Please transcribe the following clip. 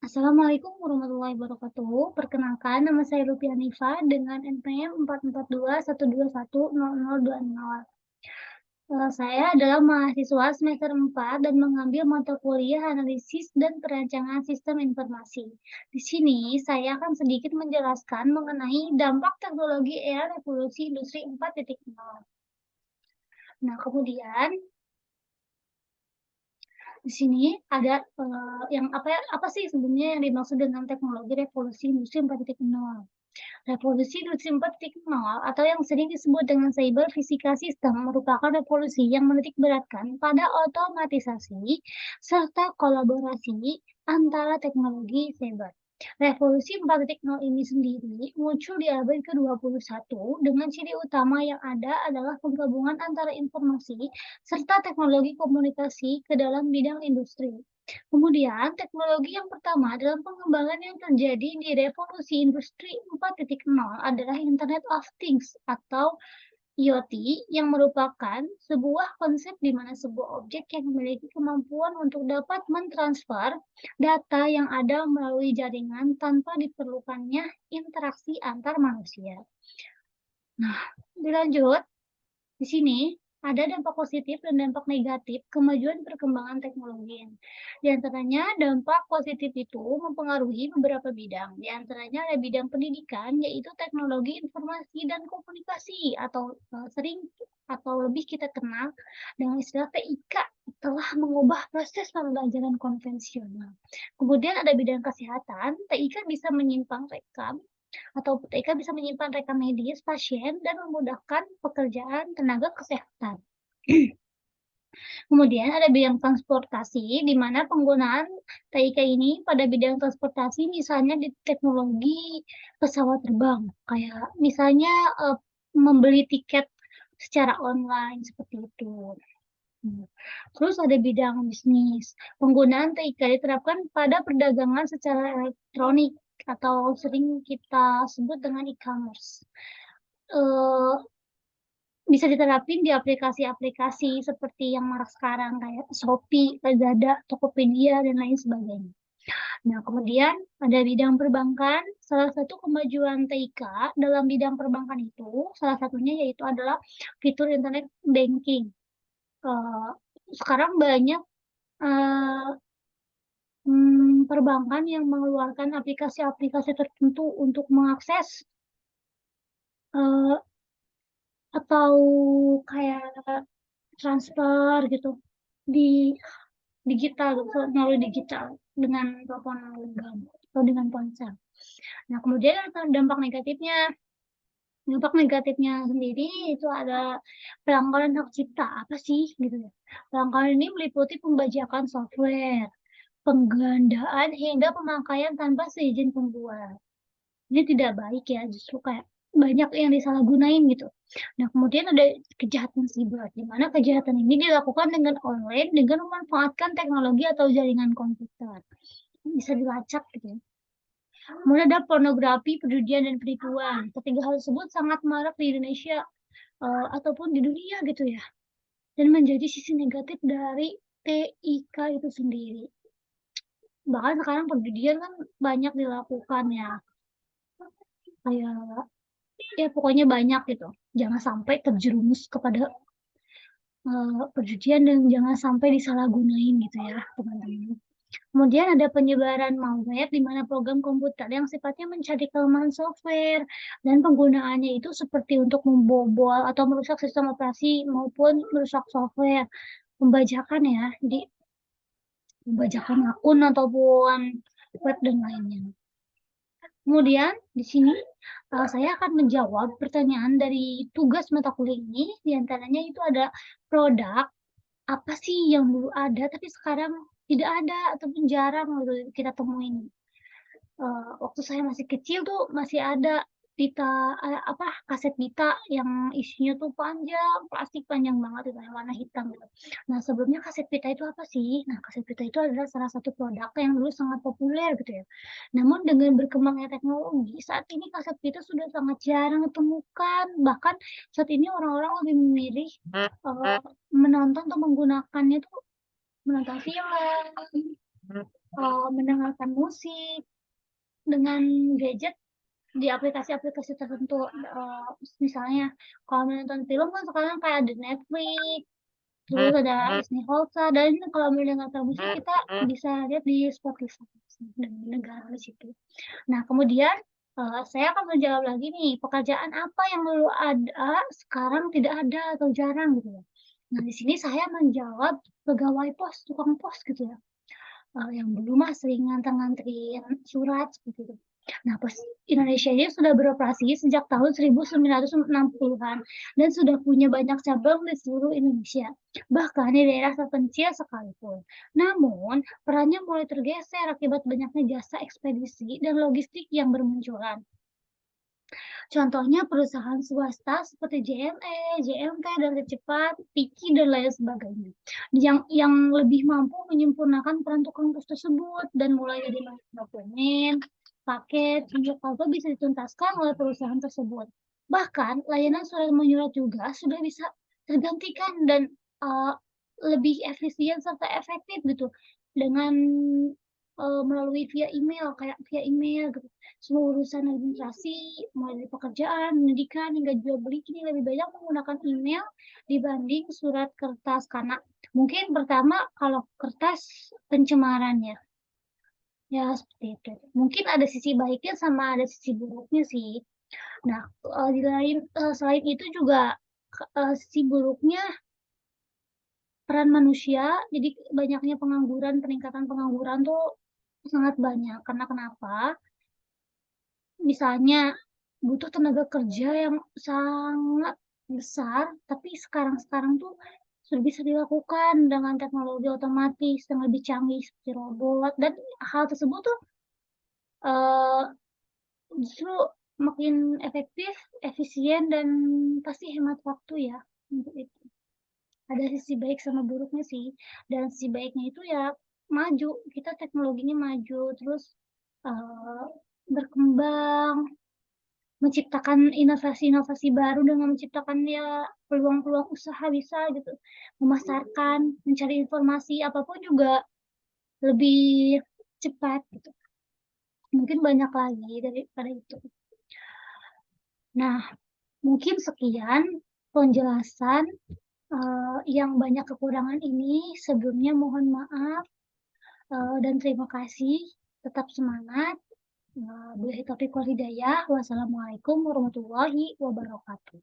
Assalamualaikum warahmatullahi wabarakatuh. Perkenalkan, nama saya Lutfi Hanifa dengan NPM 442.121.0020. Saya adalah mahasiswa semester 4 dan mengambil mata kuliah analisis dan perancangan sistem informasi. Di sini, saya akan sedikit menjelaskan mengenai dampak teknologi era revolusi industri 4.0. Nah, kemudian di sini ada yang apa sih sebenarnya yang dimaksud dengan teknologi revolusi industri 4.0? Revolusi industri 4.0 atau yang sering disebut dengan cyber fisika sistem merupakan revolusi yang menitik beratkan pada otomatisasi serta kolaborasi antara teknologi cyber. Revolusi 4.0 ini sendiri muncul di abad ke-21 dengan ciri utama yang ada adalah penggabungan antara informasi serta teknologi komunikasi ke dalam bidang industri. Kemudian, teknologi yang pertama dalam pengembangan yang terjadi di revolusi industri 4.0 adalah Internet of Things atau IoT yang merupakan sebuah konsep di mana sebuah objek yang memiliki kemampuan untuk dapat mentransfer data yang ada melalui jaringan tanpa diperlukannya interaksi antar manusia. Nah, dilanjut. Di sini ada dampak positif dan dampak negatif kemajuan perkembangan teknologi. Di antaranya dampak positif itu mempengaruhi beberapa bidang. Di antaranya ada bidang pendidikan yaitu teknologi informasi dan komunikasi atau sering atau lebih kita kenal dengan istilah TIK telah mengubah proses pembelajaran konvensional. Kemudian ada bidang kesehatan, TIK bisa menyimpang rekam atau TK bisa menyimpan rekam medis pasien dan memudahkan pekerjaan tenaga kesehatan. Kemudian ada bidang transportasi, di mana penggunaan TIK ini pada bidang transportasi misalnya di teknologi pesawat terbang, kayak misalnya membeli tiket secara online seperti itu. Terus ada bidang bisnis. Penggunaan TIK diterapkan pada perdagangan secara elektronik atau sering kita sebut dengan e-commerce. Bisa diterapin di aplikasi-aplikasi seperti yang marak sekarang kayak Shopee, Lazada, Tokopedia, dan lain sebagainya. Nah, kemudian ada bidang perbankan. Salah satu kemajuan TIK dalam bidang perbankan itu, salah satunya yaitu adalah fitur internet banking. Sekarang banyak perbankan yang mengeluarkan aplikasi-aplikasi tertentu untuk mengakses atau kayak transfer gitu di digital gitu, melalui digital dengan telepon genggam atau dengan ponsel. Nah, kemudian dampak negatifnya. Dampak negatifnya sendiri itu ada pelanggaran hak cipta. Apa sih gitu ya? Pelanggaran ini meliputi pembajakan software, penggandaan hingga pemakaian tanpa seizin pembuat. Ini tidak baik ya, justru kayak banyak yang disalahgunain gitu. Nah, kemudian ada kejahatan siber, di mana kejahatan ini dilakukan dengan online dengan memanfaatkan teknologi atau jaringan komputer. Bisa dilacak gitu ya. Kemudian ada pornografi, perjudian, dan penipuan. Ketiga hal tersebut sangat marak di Indonesia ataupun di dunia gitu ya. Dan menjadi sisi negatif dari TIK itu sendiri. Bahkan sekarang perjudian kan banyak dilakukan ya. Kayak ya pokoknya banyak gitu. Jangan sampai terjerumus kepada perjudian dan jangan sampai disalahgunain gitu ya, teman-teman. Kemudian ada penyebaran malware di mana program komputer yang sifatnya mencari kelemahan software dan penggunaannya itu seperti untuk membobol atau merusak sistem operasi maupun merusak software. Pembajakan ya, di pembajakan akun ataupun web dan lainnya. Kemudian di sini saya akan menjawab pertanyaan dari tugas mata kuliah ini. Di antaranya itu ada produk apa sih yang dulu ada tapi sekarang tidak ada ataupun jarang gitu kita temuin. Waktu saya masih kecil tuh masih ada pita apa, kaset pita yang isinya tuh panjang, plastik panjang banget itu yang warna hitam gitu. Nah, sebelumnya kaset pita itu apa sih? Nah, kaset pita itu adalah salah satu produk yang dulu sangat populer gitu ya. Namun dengan berkembangnya teknologi, saat ini kaset pita sudah sangat jarang ditemukan. Bahkan saat ini orang-orang lebih memilih menonton atau menggunakannya tuh menonton film mendengarkan musik dengan gadget di aplikasi-aplikasi tertentu, misalnya kalau menonton film kan sekarang kayak ada Netflix, terus ada Disney Hotstar, dan kalau mendengarkan musik kita bisa lihat di Spotify dan mendengar di situ. Nah, kemudian, saya akan menjawab lagi nih, pekerjaan apa yang dulu ada, sekarang tidak ada atau jarang gitu ya. Nah, di sini saya menjawab pegawai pos, tukang pos gitu ya, yang dulu mah sering nganter-nganterin surat seperti itu. Nah, pos Indonesia ini sudah beroperasi sejak tahun 1960-an dan sudah punya banyak cabang di seluruh Indonesia, bahkan di daerah terpencil sekalipun. Namun, perannya mulai tergeser akibat banyaknya jasa ekspedisi dan logistik yang bermunculan. Contohnya perusahaan swasta seperti JNE, JMT, Kereta Cepat, Piki, dan lain sebagainya. Yang lebih mampu menyempurnakan peran tukang pos tersebut dan mulai dari dokumen, paket, hingga kargo bisa dituntaskan oleh perusahaan tersebut. Bahkan layanan surat menyurat juga sudah bisa tergantikan dan uh, lebih efisien serta efektif gitu dengan melalui via email gitu. Semua urusan administrasi, mulai dari pekerjaan, pendidikan, hingga jual beli kini lebih banyak menggunakan email dibanding surat kertas. Karena mungkin pertama kalau kertas pencemarannya, ya seperti itu. Mungkin ada sisi baiknya sama ada sisi buruknya sih. Nah, selain itu juga sisi buruknya peran manusia, jadi banyaknya pengangguran, peningkatan pengangguran tuh sangat banyak. Karena kenapa? Misalnya butuh tenaga kerja yang sangat besar, tapi sekarang-sekarang tuh sudah bisa dilakukan dengan teknologi otomatis yang lebih canggih seperti robot, dan hal tersebut tuh eh, justru makin efektif, efisien, dan pasti hemat waktu ya untuk itu. Ada sisi baik sama buruknya sih, dan sisi baiknya itu ya maju, kita teknologinya maju, terus eh, berkembang, menciptakan inovasi-inovasi baru dengan menciptakan ya peluang-peluang usaha bisa gitu, memasarkan, mencari informasi apapun juga lebih cepat gitu. Mungkin banyak lagi daripada itu. Nah, mungkin sekian penjelasan yang banyak kekurangan ini. Sebelumnya mohon maaf dan terima kasih. Tetap semangat. Billahi taufiq wal hidayah. Wassalamualaikum warahmatullahi wabarakatuh.